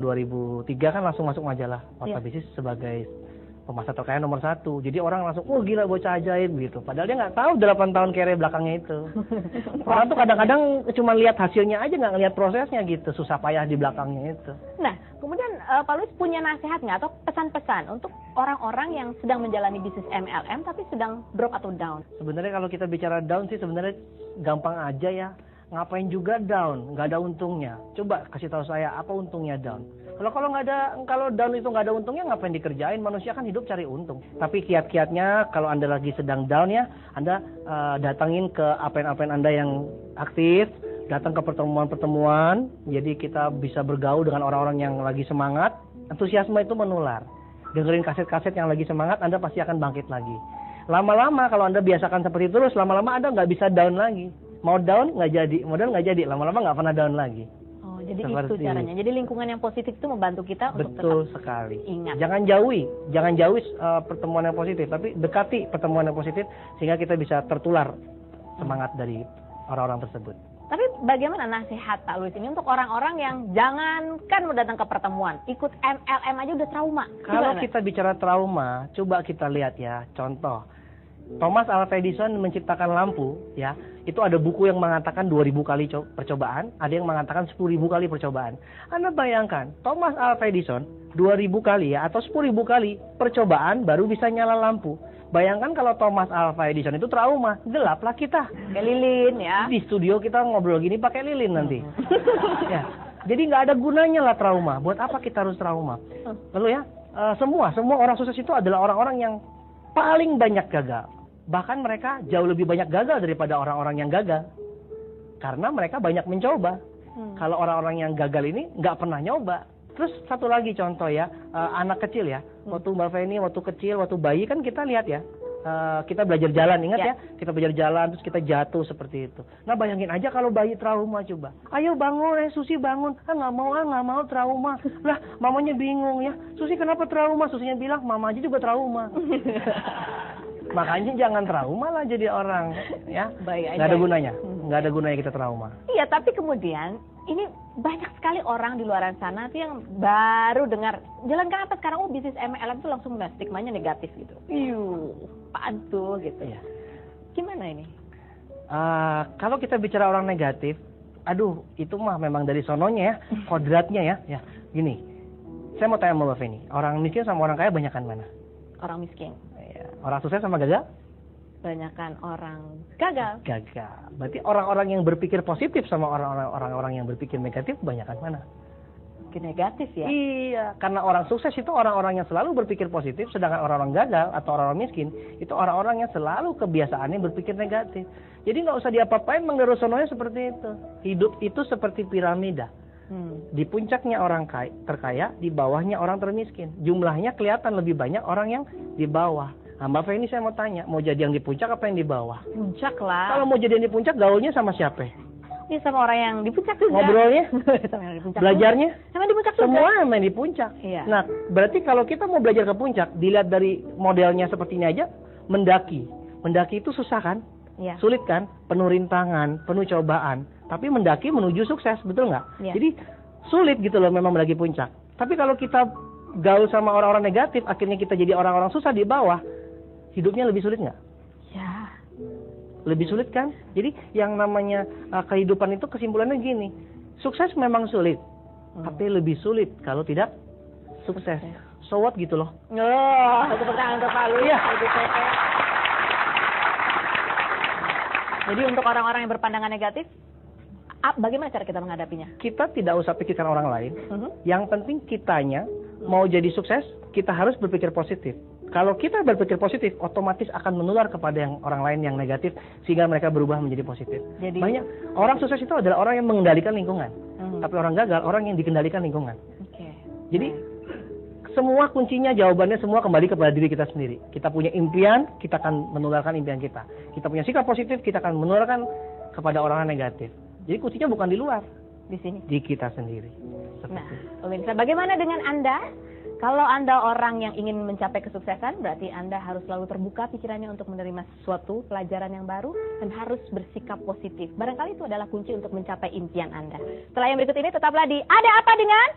2003 kan langsung masuk majalah Warta Bisnis sebagai pemasar terkaya nomor 1. Jadi orang langsung, oh gila bocah ajaib gitu. Padahal dia nggak tahu 8 tahun kere belakangnya itu. Orang tuh kadang-kadang cuma lihat hasilnya aja, nggak ngelihat prosesnya gitu. Susah payah di belakangnya itu. Nah, kemudian Pak Louis punya nasihat nggak atau pesan-pesan untuk orang-orang yang sedang menjalani bisnis MLM tapi sedang drop atau down? Sebenarnya kalau kita bicara down sih sebenarnya gampang aja ya. Ngapain juga down, nggak ada untungnya. Coba kasih tahu saya apa untungnya down. Kalau down itu nggak ada untungnya, ngapain dikerjain? Manusia kan hidup cari untung. Tapi kiat-kiatnya kalau Anda lagi sedang down ya, Anda datangin ke apa-apa Anda yang aktif, datang ke pertemuan-pertemuan. Jadi kita bisa bergaul dengan orang-orang yang lagi semangat. Antusiasme itu menular. Dengerin kaset-kaset yang lagi semangat, Anda pasti akan bangkit lagi. Lama-lama kalau Anda biasakan seperti itu terus, lama-lama Anda nggak bisa down lagi. Mau down nggak jadi, mau down nggak jadi, lama-lama nggak pernah down lagi. Oh, jadi seperti itu caranya. Jadi lingkungan yang positif itu membantu kita untuk betul tetap sekali. Ingat. Jangan jauhi pertemuan yang positif, tapi dekati pertemuan yang positif sehingga kita bisa tertular semangat dari orang-orang tersebut. Tapi bagaimana nasihat Pak Louis ini untuk orang-orang yang jangankan mau datang ke pertemuan, ikut MLM aja udah trauma? Kalau kita bicara trauma, coba kita lihat ya, contoh. Thomas Alva Edison menciptakan lampu, ya. Itu ada buku yang mengatakan 2000 kali percobaan, ada yang mengatakan 10.000 kali percobaan. Anda bayangkan, Thomas Alva Edison 2000 kali ya atau 10.000 kali percobaan baru bisa nyala lampu. Bayangkan kalau Thomas Alva Edison itu trauma, gelaplah kita. Kayak lilin ya. Di studio kita ngobrol gini pakai lilin nanti. Ya. Jadi nggak ada gunanya lah trauma. Buat apa kita harus trauma? Lalu ya, semua orang sukses itu adalah orang-orang yang paling banyak gagal. Bahkan mereka jauh lebih banyak gagal daripada orang-orang yang gagal. Karena mereka banyak mencoba. Kalau orang-orang yang gagal ini nggak pernah nyoba. Terus satu lagi contoh ya, anak kecil ya. Waktu Mbak Feni, waktu kecil, waktu bayi kan kita lihat ya. Kita belajar jalan, ingat ya? Kita belajar jalan, terus kita jatuh seperti itu. Nah bayangin aja kalau bayi trauma coba. Ayo bangun, Susi bangun. Nggak mau trauma. Lah mamanya bingung ya. Susi kenapa trauma? Susinya bilang, mama aja juga trauma. Makanya jangan trauma lah jadi orang, ya. Nggak ada gunanya, nggak ada gunanya kita trauma. Iya, tapi kemudian ini banyak sekali orang di luar sana tuh yang baru dengar jalan ke atas sekarang, bisnis MLM tuh langsung stigmanya negatif gitu. Apaan tuh gitu. Iya. Gimana ini? Kalau kita bicara orang negatif, aduh itu mah memang dari sononya ya, kodratnya ya. Gini, saya mau tanya sama Mbak Feni, orang miskin sama orang kaya banyakan mana? Orang miskin. Orang sukses sama gagal? Banyakan orang gagal. Berarti orang-orang yang berpikir positif sama orang-orang yang berpikir negatif banyakan mana? Negatif ya? Iya, karena orang sukses itu orang-orang yang selalu berpikir positif, sedangkan orang-orang gagal atau orang-orang miskin itu orang-orang yang selalu kebiasaannya berpikir negatif. Jadi nggak usah diapa-apain, menurut sononya seperti itu. Hidup itu seperti piramida. Di puncaknya orang terkaya, di bawahnya orang termiskin. Jumlahnya kelihatan lebih banyak orang yang di bawah. Nah, Mbak Feni saya mau tanya, mau jadi yang di puncak apa yang di bawah? Puncak lah. Kalau mau jadi yang di puncak, gaulnya sama siapa? Ini sama orang yang di puncak juga. Ngobrolnya? Sama yang di puncak. Belajarnya? Sama di puncak juga. Semua main di puncak. Iya. Nah, berarti kalau kita mau belajar ke puncak, dilihat dari modelnya seperti ini aja, mendaki. Mendaki itu susah kan? Iya. Sulit kan? Penuh rintangan, penuh cobaan. Tapi mendaki menuju sukses, betul nggak? Iya. Jadi sulit gitu loh memang mendaki puncak. Tapi kalau kita gaul sama orang-orang negatif, akhirnya kita jadi orang-orang susah di bawah, hidupnya lebih sulit nggak? Ya. Lebih sulit kan? Jadi yang namanya kehidupan itu kesimpulannya gini, sukses memang sulit, tapi lebih sulit kalau tidak sukses. So what gitu loh. Tepuk tangan untuk Pak Louis. Iya. Jadi untuk orang-orang yang berpandangan negatif, bagaimana cara kita menghadapinya? Kita tidak usah pikirkan orang lain. Yang penting kitanya mau jadi sukses, kita harus berpikir positif. Kalau kita berpikir positif, otomatis akan menular kepada yang orang lain yang negatif, sehingga mereka berubah menjadi positif. Jadi, banyak orang sukses itu adalah orang yang mengendalikan lingkungan, tapi orang gagal orang yang dikendalikan lingkungan. Jadi semua kuncinya, jawabannya semua kembali kepada diri kita sendiri. Kita punya impian, kita akan menularkan impian kita. Kita punya sikap positif, kita akan menularkan kepada orang negatif. Jadi kuncinya bukan di luar, di sini, di kita sendiri. Nah, pemirsa, bagaimana dengan Anda? Kalau Anda orang yang ingin mencapai kesuksesan, berarti Anda harus selalu terbuka pikirannya untuk menerima sesuatu pelajaran yang baru dan harus bersikap positif. Barangkali itu adalah kunci untuk mencapai impian Anda. Setelah yang berikut ini, tetaplah di Ada Apa Dengan